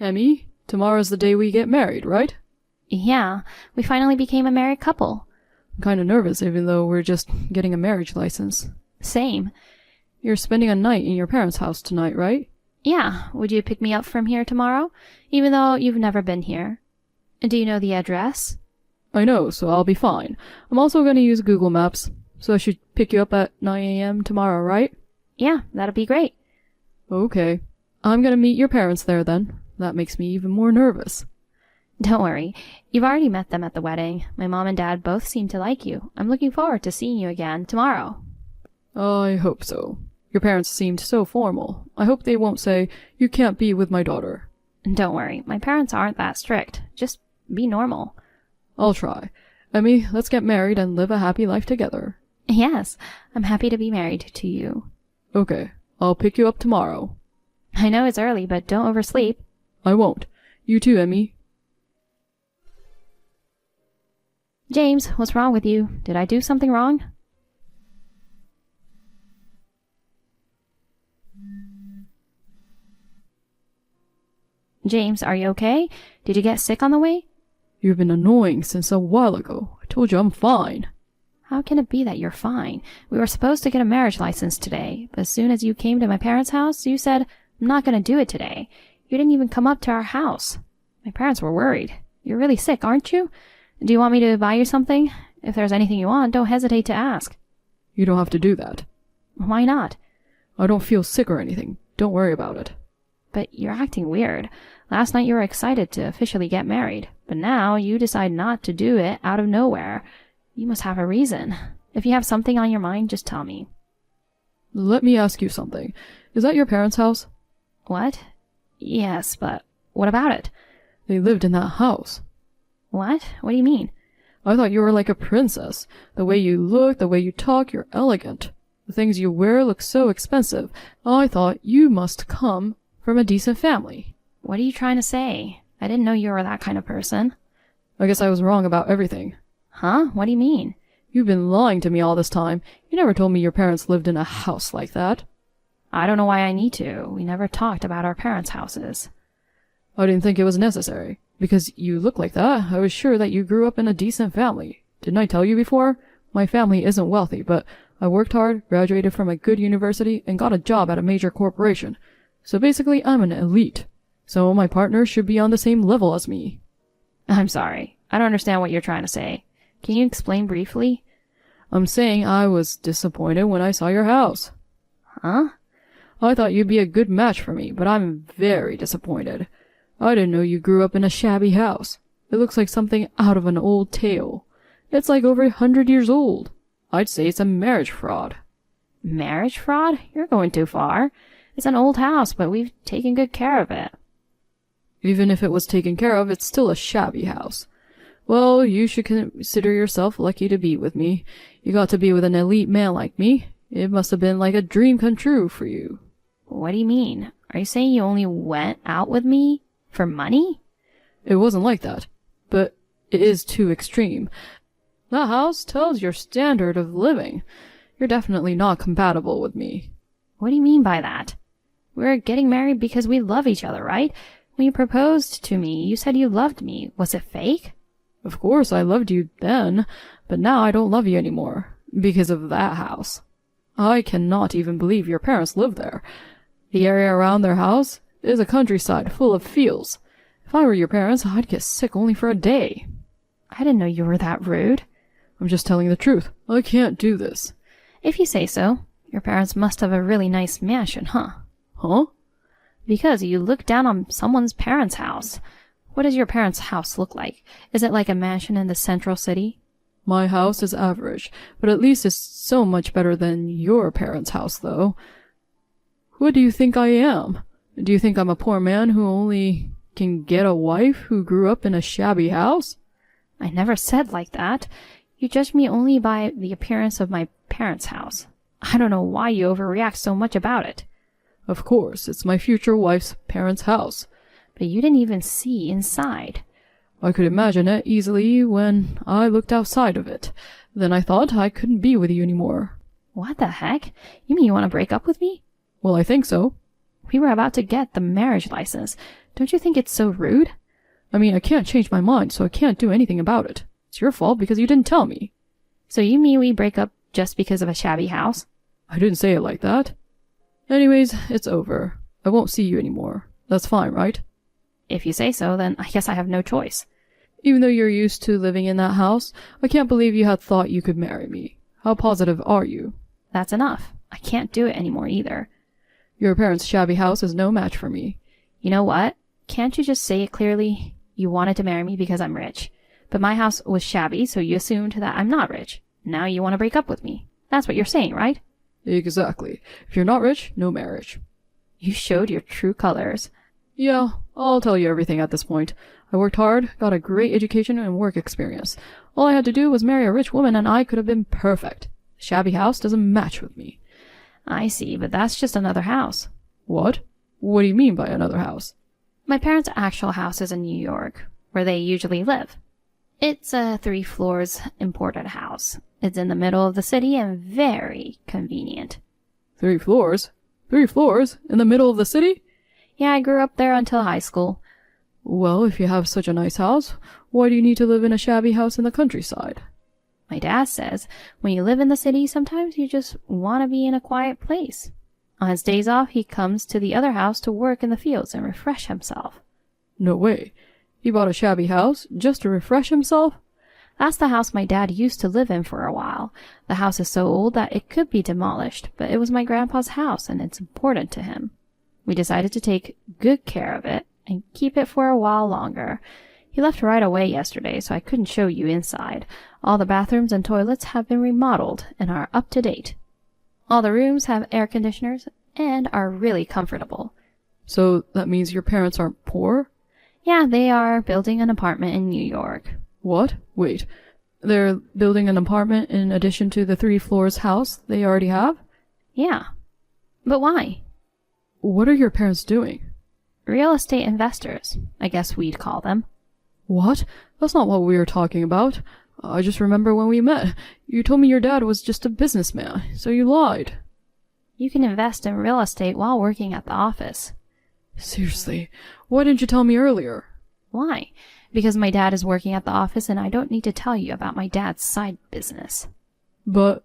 Emmy, tomorrow's the day we get married, right? Yeah, we finally became a married couple. I'm kind of nervous even though we're just getting a marriage license. Same. You're spending a night in your parents' house tonight, right? Yeah, would you pick me up from here tomorrow? Even though you've never been here. Do you know the address? I know, so I'll be fine. I'm also going to use Google Maps, so I should pick you up at 9 a.m. tomorrow, right? Yeah, that'll be great. Okay. I'm going to meet your parents there then. That makes me even more nervous. Don't worry. You've already met them at the wedding. My mom and dad both seem to like you. I'm looking forward to seeing you again tomorrow. I hope so. Your parents seemed so formal. I hope they won't say, "You can't be with my daughter." Don't worry. My parents aren't that strict. Just be normal. I'll try. Emmy, let's get married and live a happy life together. Yes, I'm happy to be married to you. Okay, I'll pick you up tomorrow. I know it's early, but don't oversleep. I won't. You too, Emmy. James, what's wrong with you? Did I do something wrong? James, are you okay? Did you get sick on the way? You've been annoying since a while ago. I told you I'm fine. How can it be that you're fine? We were supposed to get a marriage license today, but as soon as you came to my parents' house, you said, "I'm not going to do it today." You didn't even come up to our house. My parents were worried. You're really sick, aren't you? Do you want me to buy you something? If there's anything you want, don't hesitate to ask. You don't have to do that. Why not? I don't feel sick or anything. Don't worry about it. But you're acting weird. Last night you were excited to officially get married, but now you decide not to do it out of nowhere. You must have a reason. If you have something on your mind, just tell me. Let me ask you something. Is that your parents' house? What? Yes, but what about it? They lived in that house. What? What do you mean? I thought you were like a princess. The way you look, the way you talk, you're elegant. The things you wear look so expensive. I thought you must come from a decent family. What are you trying to say? I didn't know you were that kind of person. I guess I was wrong about everything. Huh? What do you mean? You've been lying to me all this time. You never told me your parents lived in a house like that. I don't know why I need to. We never talked about our parents' houses. I didn't think it was necessary. Because you look like that, I was sure that you grew up in a decent family. Didn't I tell you before? My family isn't wealthy, but I worked hard, graduated from a good university, and got a job at a major corporation. So basically, I'm an elite. So my partner should be on the same level as me. I'm sorry. I don't understand what you're trying to say. Can you explain briefly? I'm saying I was disappointed when I saw your house. Huh? I thought you'd be a good match for me, but I'm very disappointed. I didn't know you grew up in a shabby house. It looks like something out of an old tale. It's like over 100 years old. I'd say it's a marriage fraud. Marriage fraud? You're going too far. It's an old house, but we've taken good care of it. Even if it was taken care of, it's still a shabby house. Well, you should consider yourself lucky to be with me. You got to be with an elite man like me. It must have been like a dream come true for you. What do you mean? Are you saying you only went out with me for money? It wasn't like that, but it is too extreme. That house tells your standard of living. You're definitely not compatible with me. What do you mean by that? We're getting married because we love each other, right? When you proposed to me, you said you loved me. Was it fake? Of course I loved you then, but now I don't love you anymore, because of that house. I cannot even believe your parents live there. The area around their house is a countryside full of fields. If I were your parents, I'd get sick only for a day. I didn't know you were that rude. I'm just telling the truth. I can't do this. If you say so. Your parents must have a really nice mansion, huh? Huh? Because you look down on someone's parents' house. What does your parents' house look like? Is it like a mansion in the central city? My house is average, but at least it's so much better than your parents' house, though. Who do you think I am? Do you think I'm a poor man who only can get a wife who grew up in a shabby house? I never said like that. You judge me only by the appearance of my parents' house. I don't know why you overreact so much about it. Of course, it's my future wife's parents' house. But you didn't even see inside. I could imagine it easily when I looked outside of it. Then I thought I couldn't be with you anymore. What the heck? You mean you want to break up with me? Well, I think so. We were about to get the marriage license. Don't you think it's so rude? I mean, I can't change my mind, so I can't do anything about it. It's your fault because you didn't tell me. So you mean we break up just because of a shabby house? I didn't say it like that. Anyways, it's over. I won't see you anymore. That's fine, right? If you say so, then I guess I have no choice. Even though you're used to living in that house, I can't believe you had thought you could marry me. How positive are you? That's enough. I can't do it anymore either. Your parents' shabby house is no match for me. You know what? Can't you just say it clearly? You wanted to marry me because I'm rich. But my house was shabby, so you assumed that I'm not rich. Now you want to break up with me. That's what you're saying, right? Exactly. If you're not rich, no marriage. You showed your true colors. Yeah, I'll tell you everything at this point. I worked hard, got a great education and work experience. All I had to do was marry a rich woman and I could have been perfect. The shabby house doesn't match with me. I see, but that's just another house. What? What do you mean by another house? My parents' actual house is in New York, where they usually live. It's a 3 floors imported house. It's in the middle of the city and very convenient. 3 floors? 3 floors? In the middle of the city? Yeah, I grew up there until high school. Well, if you have such a nice house, why do you need to live in a shabby house in the countryside? My dad says when you live in the city, sometimes you just want to be in a quiet place. On his days off, he comes to the other house to work in the fields and refresh himself. No way. He bought a shabby house just to refresh himself? That's the house my dad used to live in for a while. The house is so old that it could be demolished, but it was my grandpa's house and it's important to him. We decided to take good care of it and keep it for a while longer. He left right away yesterday, so I couldn't show you inside. All the bathrooms and toilets have been remodeled and are up to date. All the rooms have air conditioners and are really comfortable. So that means your parents aren't poor? Yeah, they are building an apartment in New York. What? Wait. They're building an apartment in addition to the 3 floors house they already have? Yeah. But why? What are your parents doing? Real estate investors, I guess we'd call them. What? That's not what we were talking about. I just remember when we met, you told me your dad was just a businessman, so you lied. You can invest in real estate while working at the office. Seriously, why didn't you tell me earlier? Why? Because my dad is working at the office and I don't need to tell you about my dad's side business. But...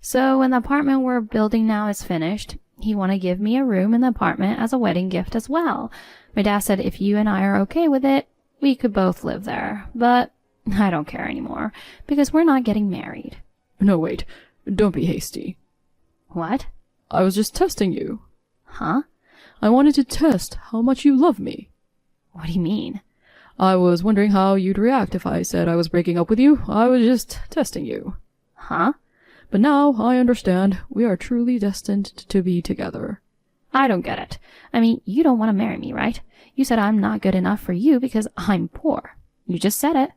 So when the apartment we're building now is finished, he want to give me a room in the apartment as a wedding gift as well. My dad said if you and I are okay with it, we could both live there. But I don't care anymore, because we're not getting married. No, wait. Don't be hasty. What? I was just testing you. Huh? I wanted to test how much you love me. What do you mean? I was wondering how you'd react if I said I was breaking up with you. I was just testing you. Huh? But now I understand we are truly destined to be together. I don't get it. I mean, you don't want to marry me, right? You said I'm not good enough for you because I'm poor. You just said it.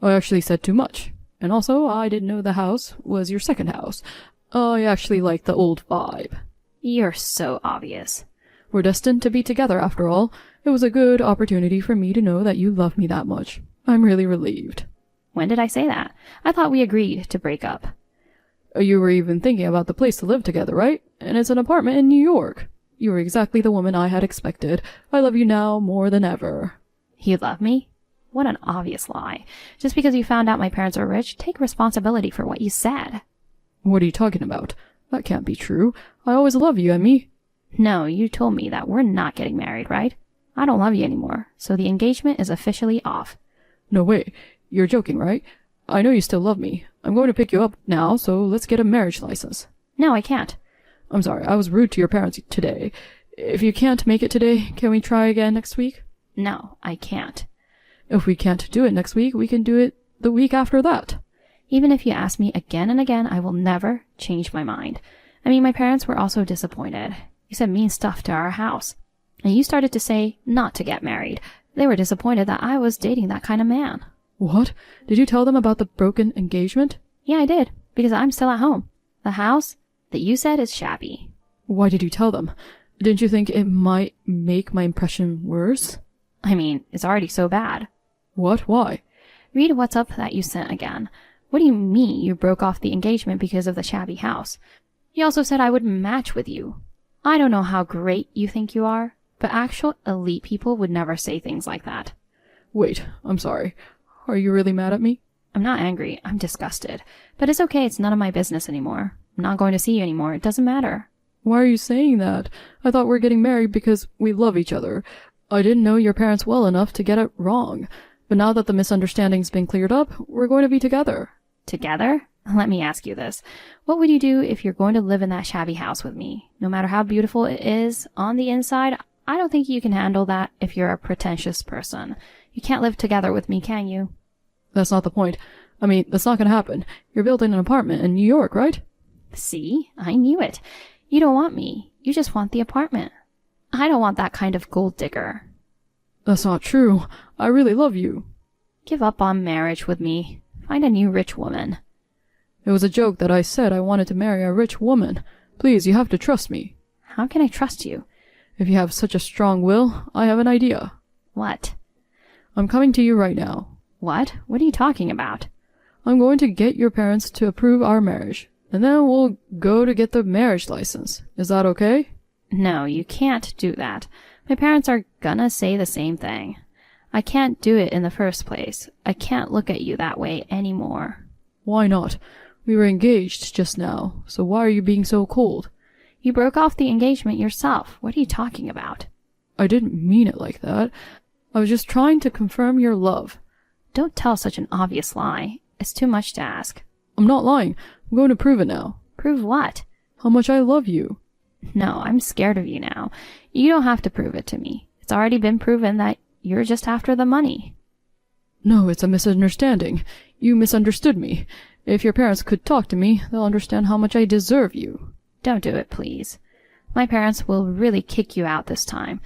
I actually said too much. And also, I didn't know the house was your second house. I actually like the old vibe. You're so obvious. We're destined to be together after all. It was a good opportunity for me to know that you love me that much. I'm really relieved. When did I say that? I thought we agreed to break up. You were even thinking about the place to live together, right? And it's an apartment in New York. You were exactly the woman I had expected. I love you now more than ever. You love me? What an obvious lie. Just because you found out my parents are rich, take responsibility for what you said. What are you talking about? That can't be true. I always love you, Emmy. No, you told me that we're not getting married, right? I don't love you anymore, so the engagement is officially off. No way. You're joking, right? I know you still love me. I'm going to pick you up now, so let's get a marriage license. No, I can't. I'm sorry, I was rude to your parents today. If you can't make it today, can we try again next week? No, I can't. If we can't do it next week, we can do it the week after that. Even if you ask me again and again, I will never change my mind. I mean, my parents were also disappointed. You said mean stuff to our house. And you started to say not to get married. They were disappointed that I was dating that kind of man. What? Did you tell them about the broken engagement? Yeah, I did, because I'm still at home. The house that you said is shabby. Why did you tell them? Didn't you think it might make my impression worse? I mean, it's already so bad. What? Why? Read what's up that you sent again. What do you mean you broke off the engagement because of the shabby house? You also said I would match with you. I don't know how great you think you are, but actual elite people would never say things like that. Wait, I'm sorry. Are you really mad at me? I'm not angry. I'm disgusted. But it's okay. It's none of my business anymore. I'm not going to see you anymore. It doesn't matter. Why are you saying that? I thought we're getting married because we love each other. I didn't know your parents well enough to get it wrong. But now that the misunderstanding's been cleared up, we're going to be together. Together? Let me ask you this. What would you do if you're going to live in that shabby house with me? No matter how beautiful it is on the inside, I don't think you can handle that if you're a pretentious person. You can't live together with me, can you? That's not the point. I mean, that's not going to happen. You're building an apartment in New York, right? See? I knew it. You don't want me. You just want the apartment. I don't want that kind of gold digger. That's not true. I really love you. Give up on marriage with me. Find a new rich woman. It was a joke that I said I wanted to marry a rich woman. Please, you have to trust me. How can I trust you? If you have such a strong will, I have an idea. What? I'm coming to you right now. What? What are you talking about? I'm going to get your parents to approve our marriage, and then we'll go to get the marriage license. Is that okay? No, you can't do that. My parents are gonna say the same thing. I can't do it in the first place. I can't look at you that way anymore. Why not? We were engaged just now, so why are you being so cold? You broke off the engagement yourself. What are you talking about? I didn't mean it like that. I was just trying to confirm your love. Don't tell such an obvious lie. It's too much to ask. I'm not lying. I'm going to prove it now. Prove what? How much I love you. No, I'm scared of you now. You don't have to prove it to me. It's already been proven that you're just after the money. No, it's a misunderstanding. You misunderstood me. If your parents could talk to me, they'll understand how much I deserve you. Don't do it, please. My parents will really kick you out this time.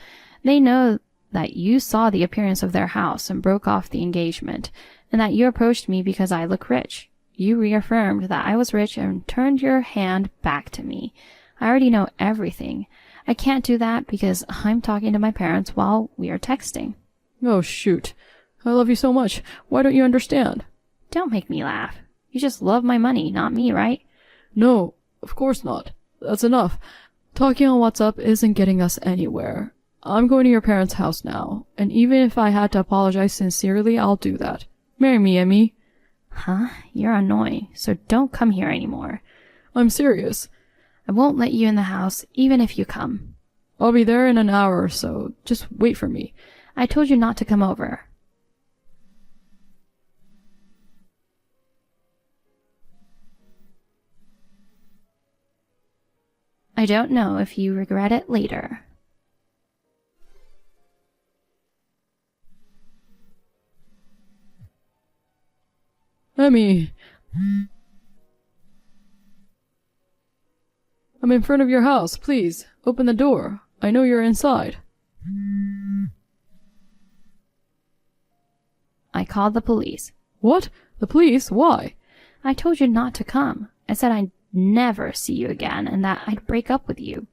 They know that you saw the appearance of their house and broke off the engagement, and that you approached me because I look rich. You reaffirmed that I was rich and turned your hand back to me. I already know everything. I can't do that because I'm talking to my parents while we are texting. Oh, shoot. I love you so much. Why don't you understand? Don't make me laugh. You just love my money, not me, right? No, of course not. That's enough. Talking on WhatsApp isn't getting us anywhere. I'm going to your parents' house now, and even if I had to apologize sincerely, I'll do that. Marry me, Emmy. Huh? You're annoying, so don't come here anymore. I'm serious. I won't let you in the house, even if you come. I'll be there in an hour or so. Just wait for me. I told you not to come over. I don't know if you regret it later. Emmy. I'm in front of your house. Please, open the door. I know you're inside. I called the police. What? The police? Why? I told you not to come. I said I'd never see you again and that I'd break up with you.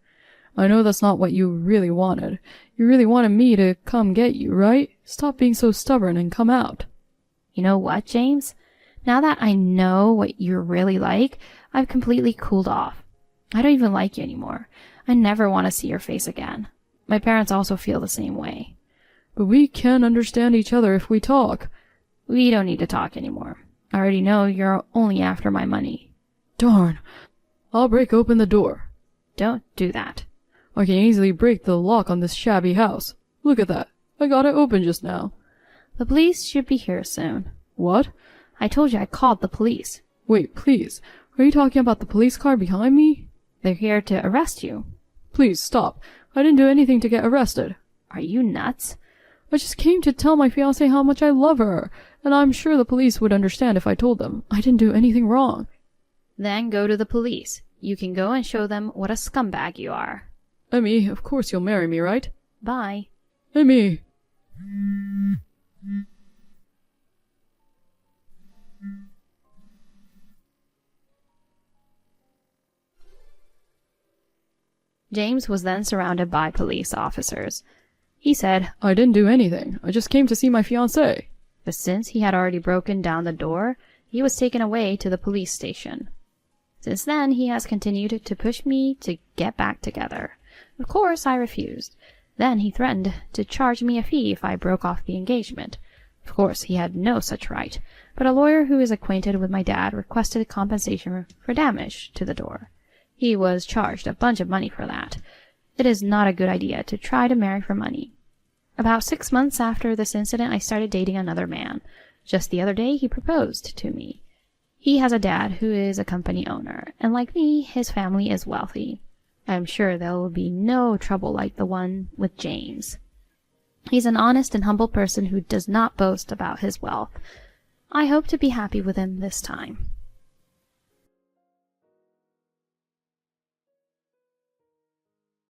I know that's not what you really wanted. You really wanted me to come get you, right? Stop being so stubborn and come out. You know what, James? Now that I know what you're really like, I've completely cooled off. I don't even like you anymore. I never want to see your face again. My parents also feel the same way. But we can understand each other if we talk. We don't need to talk anymore. I already know you're only after my money. Darn. I'll break open the door. Don't do that. I can easily break the lock on this shabby house. Look at that. I got it open just now. The police should be here soon. What? I told you I called the police. Wait, please. Are you talking about the police car behind me? They're here to arrest you. Please, stop. I didn't do anything to get arrested. Are you nuts? I just came to tell my fiancée how much I love her, and I'm sure the police would understand if I told them. I didn't do anything wrong. Then go to the police. You can go and show them what a scumbag you are. Emmy, of course you'll marry me, right? Bye. Emmy! James was then surrounded by police officers. He said, I didn't do anything. I just came to see my fiancée. But since he had already broken down the door, he was taken away to the police station. Since then, he has continued to push me to get back together. Of course, I refused. Then he threatened to charge me a fee if I broke off the engagement. Of course, he had no such right, but a lawyer who is acquainted with my dad requested compensation for damage to the door. He was charged a bunch of money for that. It is not a good idea to try to marry for money. About 6 months after this incident, I started dating another man. Just the other day, he proposed to me. He has a dad who is a company owner, and like me, his family is wealthy. I am sure there will be no trouble like the one with James. He's an honest and humble person who does not boast about his wealth. I hope to be happy with him this time.